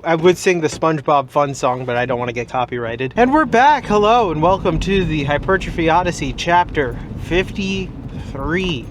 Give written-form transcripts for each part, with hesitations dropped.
I would sing the SpongeBob Fun song, but I don't want to get copyrighted. And we're back! Hello, and welcome to the Hypertrophy Odyssey, Chapter 53.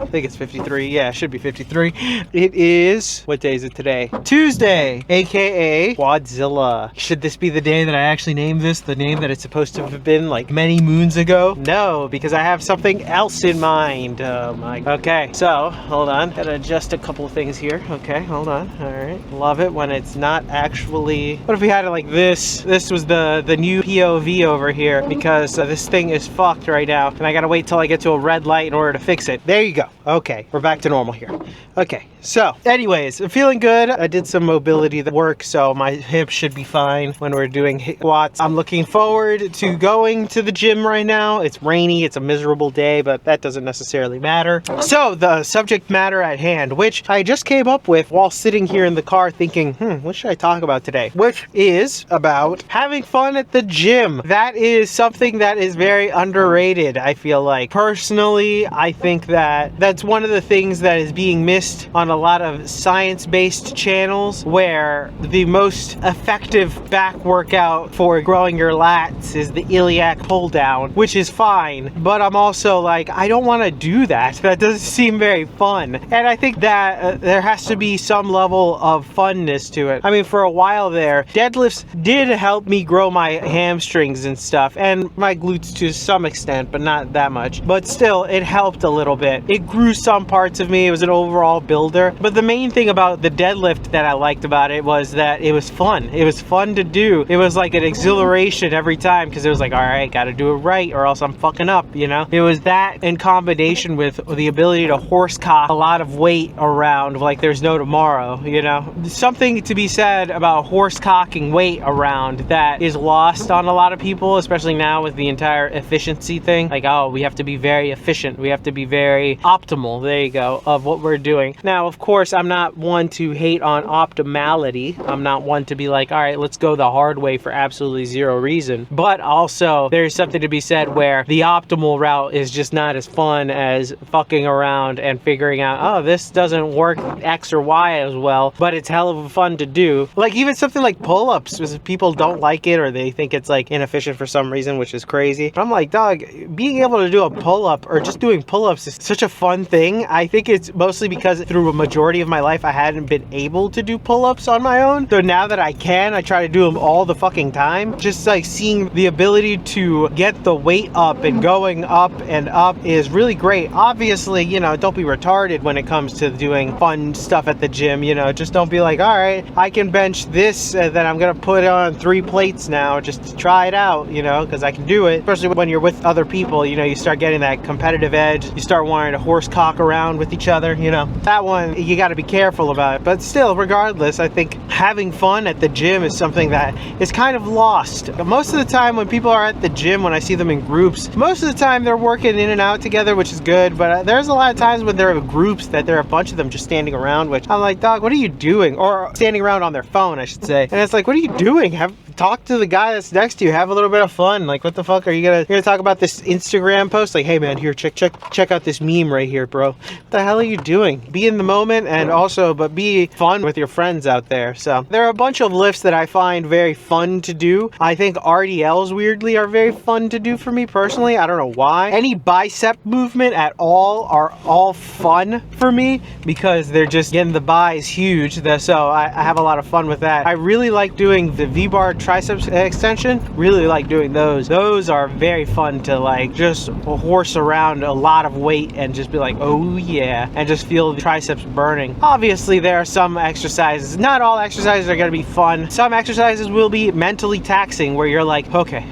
I think it's 53. Yeah, it should be 53. It is... What day is it today? Tuesday, aka Quadzilla. Should this be the day that I actually named this? The name that it's supposed to have been like many moons ago? No, because I have something else in mind. Oh my... Okay, so, hold on. Gotta adjust a couple of things here. Okay, hold on. Alright. Love it when it's not actually... What if we had it like this? This was the new POV over here, because this thing is fucked right now, and I gotta wait till I get to a red light in order to fix it. There you go. Okay, we're back to normal here. Okay, so anyways, I'm feeling good. I did some mobility work, so my hips should be fine when we're doing squats. I'm looking forward to going to the gym right now. It's rainy, it's a miserable day, but that doesn't necessarily matter. So the subject matter at hand, which I just came up with while sitting here in the car thinking, what should I talk about today? Which is about having fun at the gym. That is something that is very underrated, I feel like. Personally, I think that that's one of the things that is being missed on a lot of science-based channels, where the most effective back workout for growing your lats is the iliac pull down, which is fine, but I'm also like, I don't want to do that. That doesn't seem very fun. And I think that there has to be some level of funness to it. I mean, for a while there, deadlifts did help me grow my hamstrings and stuff, and my glutes to some extent, but not that much. But still, it helped a little bit. It grew some parts of me. It was an overall builder. But the main thing about the deadlift that I liked about it was that it was fun. It was fun to do. It was like an exhilaration every time, because it was like, all right, gotta do it right or else I'm fucking up, you know? It was that in combination with the ability to horse cock a lot of weight around like there's no tomorrow, you know? Something to be said about horse cocking weight around that is lost on a lot of people, especially now with the entire efficiency thing. Like, oh, we have to be very efficient. We have to be very optimal, there you go, of what we're doing. Now, of course, I'm not one to hate on optimality. I'm not one to be like, all right, let's go the hard way for absolutely zero reason. But also, there's something to be said where the optimal route is just not as fun as fucking around and figuring out, oh, this doesn't work X or Y as well, but it's hell of fun to do. Like even something like pull-ups, because people don't like it or they think it's like inefficient for some reason, which is crazy. I'm like, dog, being able to do a pull-up or just doing pull-ups is such a fun thing. I think it's mostly because through a majority of my life I hadn't been able to do pull-ups on my own. So now that I can, I try to do them all the fucking time. Just like seeing the ability to get the weight up and going up and up is really great. Obviously, you know, don't be retarded when it comes to doing fun stuff at the gym, you know, just don't be like, all right, I can bench this and then I'm gonna put on 3 plates now just to try it out, you know, because I can do it. Especially when you're with other people, you know, you start getting that competitive edge, you start wanting to horse cock around with each other, you know, that one you got to be careful about it. But still, regardless, I think having fun at the gym is something that is kind of lost. Most of the time when people are at the gym, when I see them in groups, most of the time they're working in and out together, which is good, but there's a lot of times when there are groups that there are a bunch of them just standing around, which I'm like, dog, what are you doing? Or standing around on their phone, I should say. And it's like, what are you doing? Talk to the guy that's next to you, have a little bit of fun. Like, what the fuck are you gonna talk about this Instagram post? Like, hey man, here, check out this meme right here, bro. What the hell are you doing? Be in the moment, and also, but be fun with your friends out there. So there are a bunch of lifts that I find very fun to do. I think RDLs weirdly are very fun to do for me personally. I don't know why. Any bicep movement at all are all fun for me because they're just getting the buys huge. So I have a lot of fun with that. I really like doing the V-bar triceps extension. Really like doing those. Those are very fun to like just horse around a lot of weight and just be like, oh yeah, and just feel the triceps burning. Obviously there are some exercises, not all exercises are going to be fun. Some exercises will be mentally taxing where you're like, okay,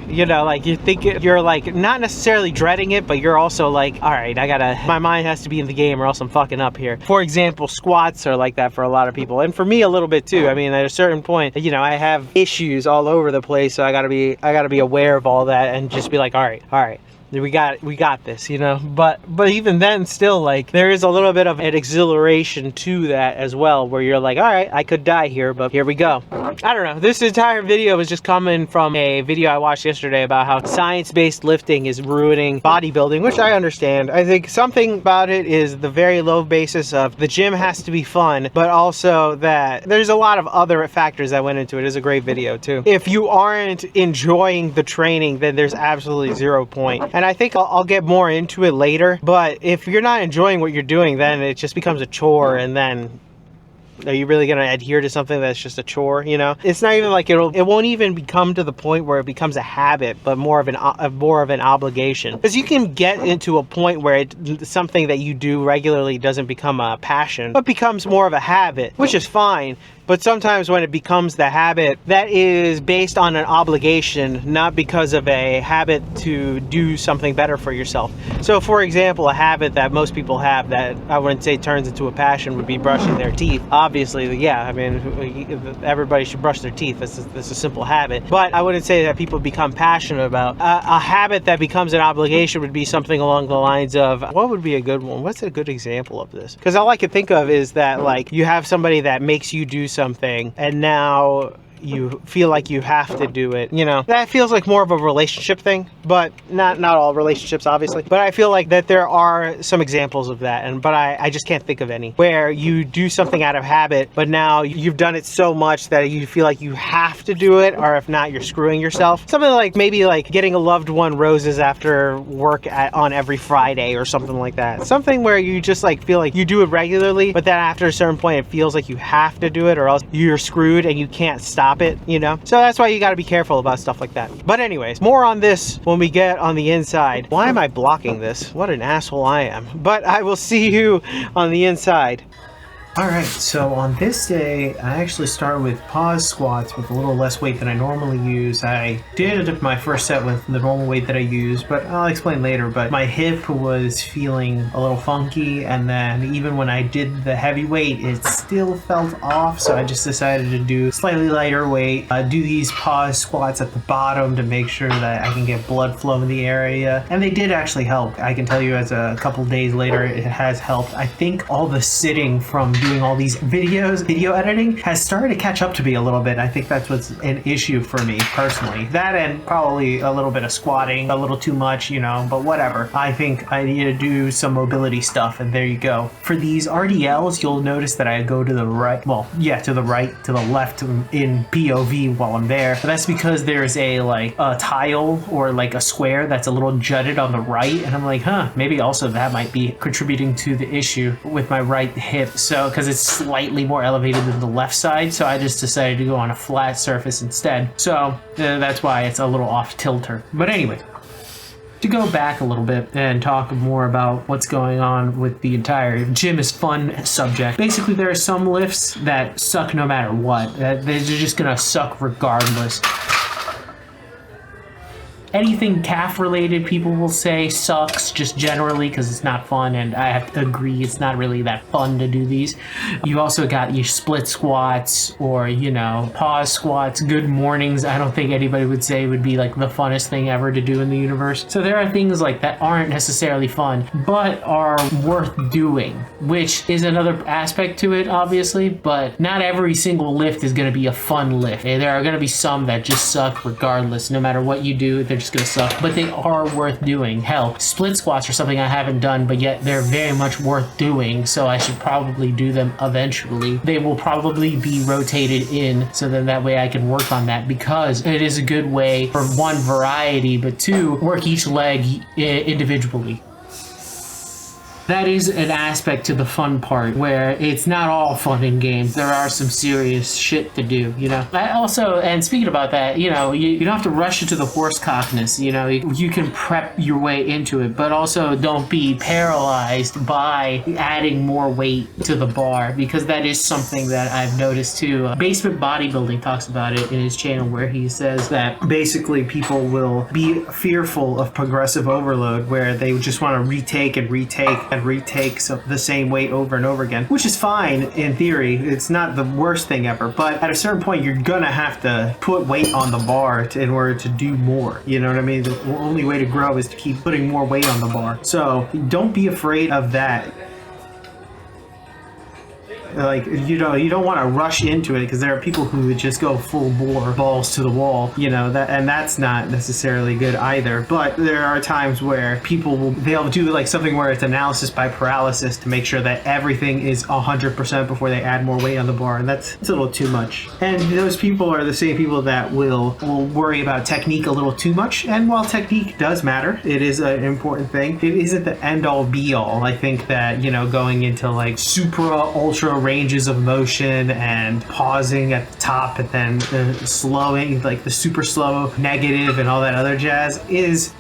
you know, like you think you're like not necessarily dreading it, but you're also like, all right, my mind has to be in the game or else I'm fucking up here. For example, squats are like that for a lot of people, and for me a little bit too. I mean, at a certain point, you know, I have issues all over the place, so I gotta be aware of all that and just be like, all right, we got this, you know. But even then, still, like, there is a little bit of an exhilaration to that as well, where you're like, all right, I could die here, but here we go. I don't know. This entire video was just coming from a video I watched yesterday about how science-based lifting is ruining bodybuilding, which I understand. I think something about it is the very low basis of the gym has to be fun, but also that there's a lot of other factors that went into it. It's a great video too. If you aren't enjoying the training, then there's absolutely 0 point. And I think I'll get more into it later, but if you're not enjoying what you're doing, then it just becomes a chore, and then are you really going to adhere to something that's just a chore, you know? It's not even like it won't even become to the point where it becomes a habit, but more of an obligation. Because you can get into a point where something that you do regularly doesn't become a passion, but becomes more of a habit, which is fine. But sometimes when it becomes the habit, that is based on an obligation, not because of a habit to do something better for yourself. So for example, a habit that most people have that I wouldn't say turns into a passion would be brushing their teeth. Obviously, yeah, I mean, everybody should brush their teeth. That's a simple habit. But I wouldn't say that people become passionate about. A habit that becomes an obligation would be something along the lines of, what would be a good one? What's a good example of this? Because all I can think of is that, like, you have somebody that makes you do something, and now you feel like you have to do it, you know. That feels like more of a relationship thing, but not all relationships, obviously. But I feel like that there are some examples of that, but I just can't think of any, where you do something out of habit, but now you've done it so much that you feel like you have to do it, or if not, you're screwing yourself. Something like maybe like getting a loved one roses after work on every Friday or something like that. Something where you just like feel like you do it regularly, but then after a certain point, it feels like you have to do it, or else you're screwed and you can't stop it, you know. So that's why you got to be careful about stuff like that. But anyways, more on this when we get on the inside. Why am I blocking this? What an asshole I am. But I will see you on the inside. Alright, so on this day, I actually started with pause squats with a little less weight than I normally use. I did my first set with the normal weight that I use, but I'll explain later. But my hip was feeling a little funky, and then even when I did the heavy weight, it still felt off, so I just decided to do slightly lighter weight. Do these pause squats at the bottom to make sure that I can get blood flow in the area, and they did actually help. I can tell you as a couple days later, it has helped. I think all the sitting from doing all these video editing has started to catch up to me a little bit. I think that's what's an issue for me personally. That and probably a little bit of squatting, a little too much, you know, but whatever. I think I need to do some mobility stuff, and there you go. For these RDLs, you'll notice that I go to the right, well, yeah, to the right, to the left in POV while I'm there. But that's because there's a tile or like a square that's a little jutted on the right, and I'm like, maybe also that might be contributing to the issue with my right hip. So, because it's slightly more elevated than the left side, so I just decided to go on a flat surface instead. So that's why it's a little off tilter. But anyway, to go back a little bit and talk more about what's going on with the entire gym is fun subject. Basically, there are some lifts that suck no matter what. They're just gonna suck regardless. Anything calf related, people will say sucks just generally because it's not fun, and I have to agree it's not really that fun to do these. You also got your split squats, or, you know, pause squats, good mornings. I don't think anybody would say would be like the funnest thing ever to do in the universe. So there are things like that aren't necessarily fun, but are worth doing, which is another aspect to it, obviously. But not every single lift is going to be a fun lift. There are going to be some that just suck regardless. No matter what you do, they're just gonna suck, but they are worth doing. Hell, split squats are something I haven't done, but yet they're very much worth doing, so I should probably do them eventually. They will probably be rotated in, so then that way I can work on that, because it is a good way for one, variety, but two, work each leg individually. That is an aspect to the fun part, where it's not all fun and games. There are some serious shit to do, you know? I also, and speaking about that, you know, you don't have to rush into the horsecockness, you know? You can prep your way into it, but also don't be paralyzed by adding more weight to the bar, because that is something that I've noticed too. Basement Bodybuilding talks about it in his channel, where he says that basically people will be fearful of progressive overload, where they just want to retake and retake and retakes of the same weight over and over again, which is fine in theory. It's not the worst thing ever, but at a certain point you're gonna have to put weight on the bar in order to do more. You know what I mean? The only way to grow is to keep putting more weight on the bar. So don't be afraid of that. Like, you don't want to rush into it, because there are people who would just go full bore, balls to the wall, you know, and that's not necessarily good either. But there are times where they'll do like something where it's analysis by paralysis to make sure that everything is 100% before they add more weight on the bar, and it's a little too much. And those people are the same people that will worry about technique a little too much. And while technique does matter, it is an important thing, it isn't the end all be all. I think that, you know, going into like ultra ranges of motion and pausing at the top and then slowing, like the super slow negative and all that other jazz, is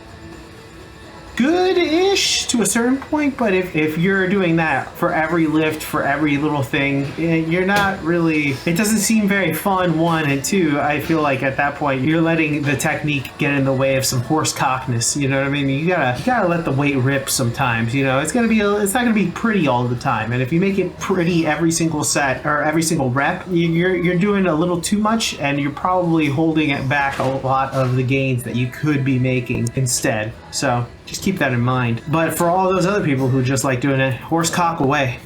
good-ish to a certain point. But if you're doing that for every lift, for every little thing, you're not really, it doesn't seem very fun, one, and two, I feel like at that point you're letting the technique get in the way of some horse cockness. You know what I mean? You gotta let the weight rip sometimes. You know, it's not gonna be pretty all the time, and if you make it pretty every single set or every single rep, you're doing a little too much, and you're probably holding it back a lot of the gains that you could be making instead. So just keep that in mind. But for all those other people who just like doing it, horse cock away.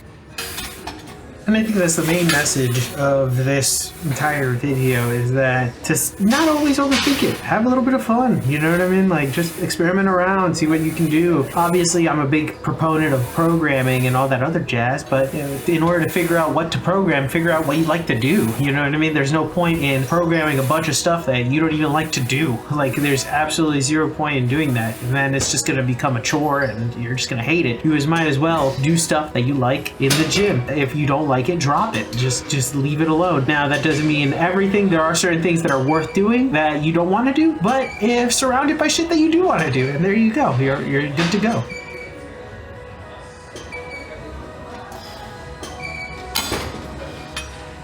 And I think that's the main message of this entire video, is that to not always overthink it. Have a little bit of fun, you know what I mean? Like, just experiment around, see what you can do. Obviously, I'm a big proponent of programming and all that other jazz, but in order to figure out what to program, figure out what you like to do, you know what I mean? There's no point in programming a bunch of stuff that you don't even like to do. Like, there's absolutely zero point in doing that, and then it's just gonna become a chore and you're just gonna hate it. You might as well do stuff that you like in the gym. If you don't like it, drop it. Just leave it alone. Now, that doesn't mean everything. There are certain things that are worth doing that you don't want to do, but if surrounded by shit that you do want to do, and there you go. You're good to go.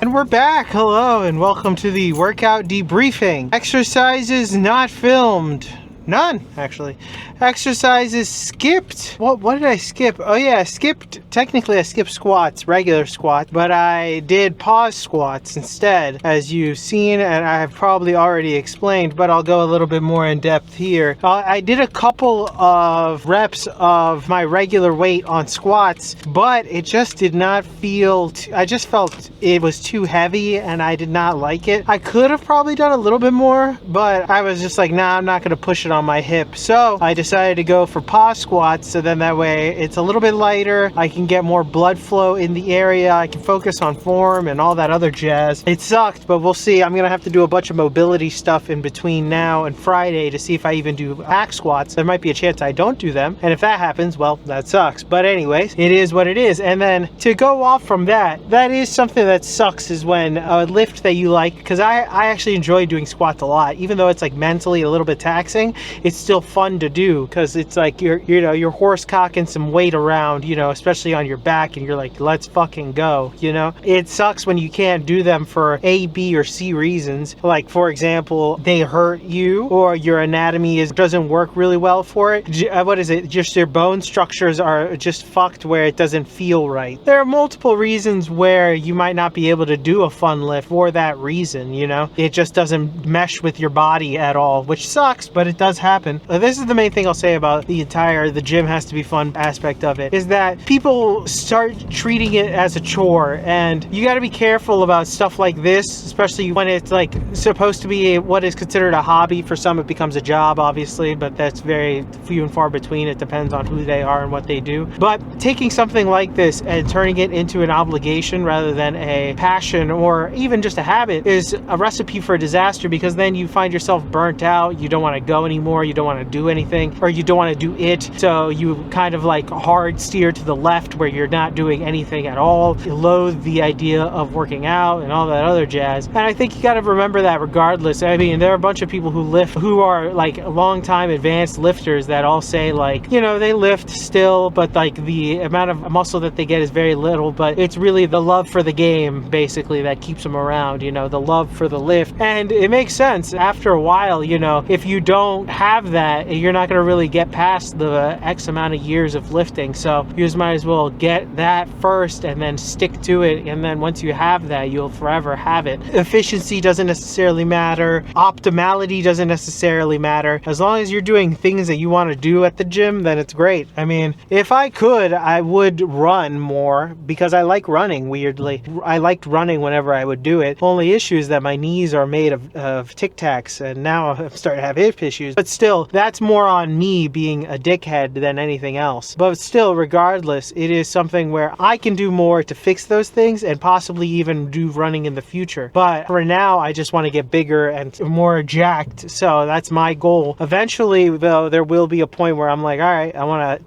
And we're back. Hello, and welcome to the workout debriefing. Exercises not filmed. None, actually. Exercises skipped. What did I skip? Oh yeah, I skipped. Technically, I skipped squats, regular squats, but I did pause squats instead, as you've seen, and I have probably already explained, but I'll go a little bit more in depth here. I did a couple of reps of my regular weight on squats, but it just did not feel, I just felt it was too heavy and I did not like it. I could have probably done a little bit more, but I was just like, nah, I'm not going to push it on my hip. So I decided to go for pause squats, so then that way it's a little bit lighter. I can get more blood flow in the area. I can focus on form and all that other jazz. It sucked, but we'll see. I'm gonna have to do a bunch of mobility stuff in between now and Friday to see if I even do hack squats. There might be a chance I don't do them, and if that happens, well, that sucks. But anyways, it is what it is. And then to go off from that, that is something that sucks, is when a lift that you like, because I actually enjoy doing squats a lot, even though it's like mentally a little bit taxing. It's still fun to do, because it's like you're horse cocking some weight around, you know, especially on your back, and you're like, let's fucking go, you know. It sucks when you can't do them for A, B, or C reasons. Like, for example, they hurt you, or your anatomy doesn't work really well for it. What is it? Just your bone structures are just fucked where it doesn't feel right. There are multiple reasons where you might not be able to do a fun lift for that reason, you know. It just doesn't mesh with your body at all, which sucks, but it does happen. This is the main thing I'll say about the gym has to be fun aspect of it, is that people start treating it as a chore, and you got to be careful about stuff like this, especially when it's like supposed to be what is considered a hobby. For some it becomes a job, obviously, but that's very few and far between. It depends on who they are and what they do. But taking something like this and turning it into an obligation rather than a passion or even just a habit is a recipe for disaster, because then you find yourself burnt out. You don't want to go anymore, you don't want to do anything, or you don't want to do it, so you kind of like hard steer to the left where you're not doing anything at all. You loathe the idea of working out and all that other jazz. And I think you got to remember that regardless. I mean, there are a bunch of people who lift who are like long time advanced lifters that all say, like, you know, they lift still, but like the amount of muscle that they get is very little, but it's really the love for the game basically that keeps them around, you know, the love for the lift. And it makes sense after a while, you know, if you don't have that, you're not going to really get past the X amount of years of lifting. So you just might as well get that first and then stick to it. And then once you have that, you'll forever have it. Efficiency doesn't necessarily matter. Optimality doesn't necessarily matter. As long as you're doing things that you want to do at the gym, then it's great. I mean, if I could, I would run more because I like running, weirdly. I liked running whenever I would do it. Only issue is that my knees are made of Tic Tacs, and now I'm starting to have hip issues. But still, that's more on me being a dickhead than anything else. But still, regardless, it is something where I can do more to fix those things and possibly even do running in the future. But for now, I just want to get bigger and more jacked. So that's my goal. Eventually, though, there will be a point where I'm like, all right,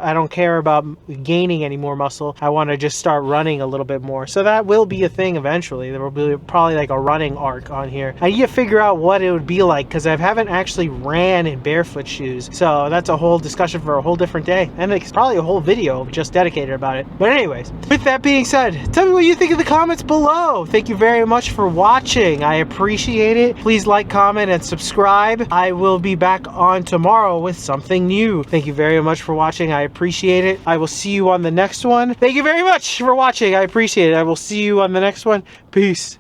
I don't care about gaining any more muscle. I want to just start running a little bit more. So that will be a thing eventually. There will be probably like a running arc on here. I need to figure out what it would be like because I haven't actually ran in barefoot shoes. So that's a whole discussion for a whole different day. And it's probably a whole video just dedicated about it. But anyways, with that being said, tell me what you think in the comments below. Thank you very much for watching. I appreciate it. Please like, comment, and subscribe. I will be back on tomorrow with something new. Thank you very much for watching. I appreciate it. I will see you on the next one. Thank you very much for watching. I appreciate it. I will see you on the next one. Peace.